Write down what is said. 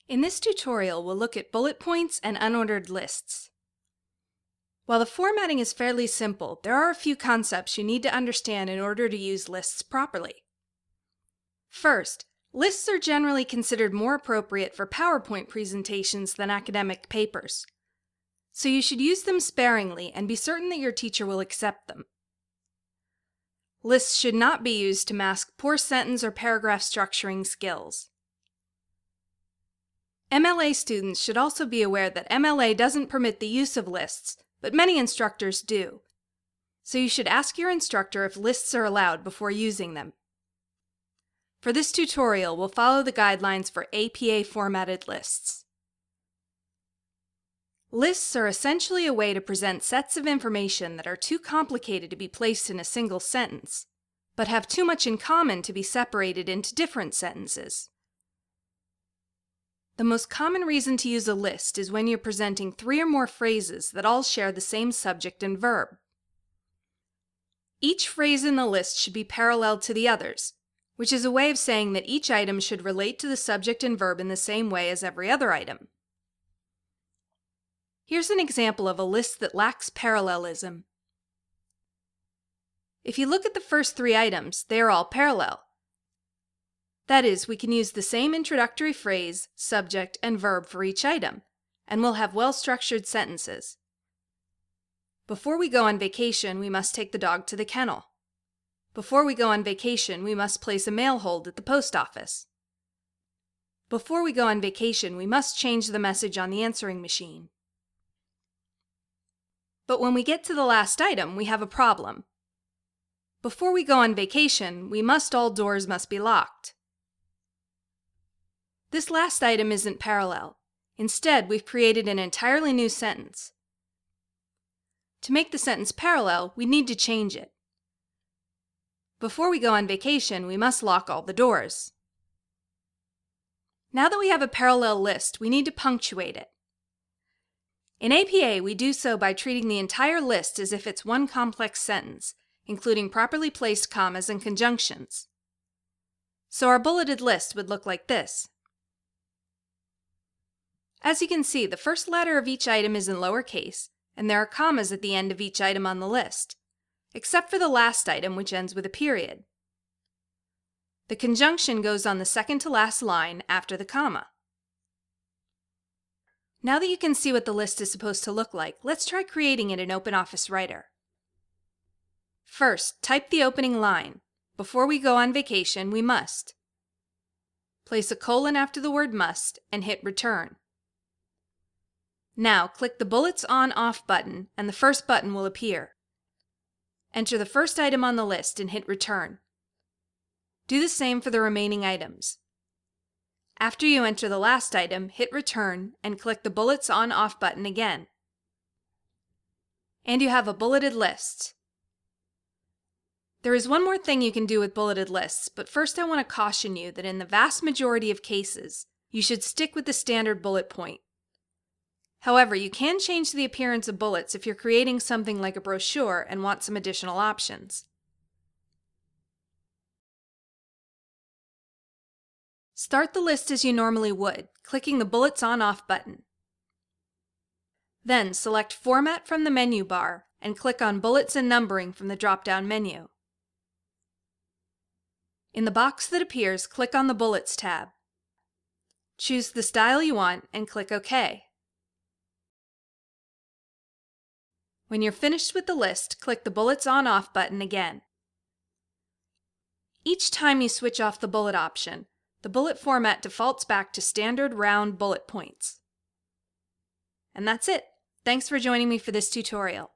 In this tutorial, we'll look at bullet points and unordered lists. While the formatting is fairly simple, there are a few concepts you need to understand in order to use lists properly. First, lists are generally considered more appropriate for PowerPoint presentations than academic papers. So you should use them sparingly and be certain that your teacher will accept them. Lists should not be used to mask poor sentence or paragraph structuring skills. MLA students should also be aware that MLA doesn't permit the use of lists, but many instructors do. So you should ask your instructor if lists are allowed before using them. For this tutorial, we'll follow the guidelines for APA formatted lists. Lists are essentially a way to present sets of information that are too complicated to be placed in a single sentence, but have too much in common to be separated into different sentences. The most common reason to use a list is when you're presenting 3 or more phrases that all share the same subject and verb. Each phrase in the list should be parallel to the others, which is a way of saying that each item should relate to the subject and verb in the same way as every other item. Here's an example of a list that lacks parallelism. If you look at the first 3 items, they are all parallel. That is, we can use the same introductory phrase, subject, and verb for each item, and we'll have well-structured sentences. Before we go on vacation, we must take the dog to the kennel. Before we go on vacation, we must place a mail hold at the post office. Before we go on vacation, we must change the message on the answering machine. But when we get to the last item, we have a problem. Before we go on vacation, all doors must be locked. This last item isn't parallel. Instead, we've created an entirely new sentence. To make the sentence parallel, we need to change it. Before we go on vacation, we must lock all the doors. Now that we have a parallel list, we need to punctuate it. In APA, we do so by treating the entire list as if it's one complex sentence, including properly placed commas and conjunctions. So our bulleted list would look like this. As you can see, the first letter of each item is in lowercase, and there are commas at the end of each item on the list, except for the last item, which ends with a period. The conjunction goes on the second to last line after the comma. Now that you can see what the list is supposed to look like, let's try creating it in OpenOffice Writer. First, type the opening line. Before we go on vacation, we must. Place a colon after the word must and hit return. Now, click the Bullets On/Off button and the first button will appear. Enter the first item on the list and hit return. Do the same for the remaining items. After you enter the last item, hit return and click the Bullets On/Off button again. And you have a bulleted list. There is one more thing you can do with bulleted lists, but first I want to caution you that in the vast majority of cases, you should stick with the standard bullet point. However, you can change the appearance of bullets if you're creating something like a brochure and want some additional options. Start the list as you normally would, clicking the Bullets On/Off button. Then select Format from the menu bar and click on Bullets and Numbering from the drop-down menu. In the box that appears, click on the Bullets tab. Choose the style you want and click OK. When you're finished with the list, click the Bullets On/Off button again. Each time you switch off the bullet option, the bullet format defaults back to standard round bullet points. And that's it. Thanks for joining me for this tutorial.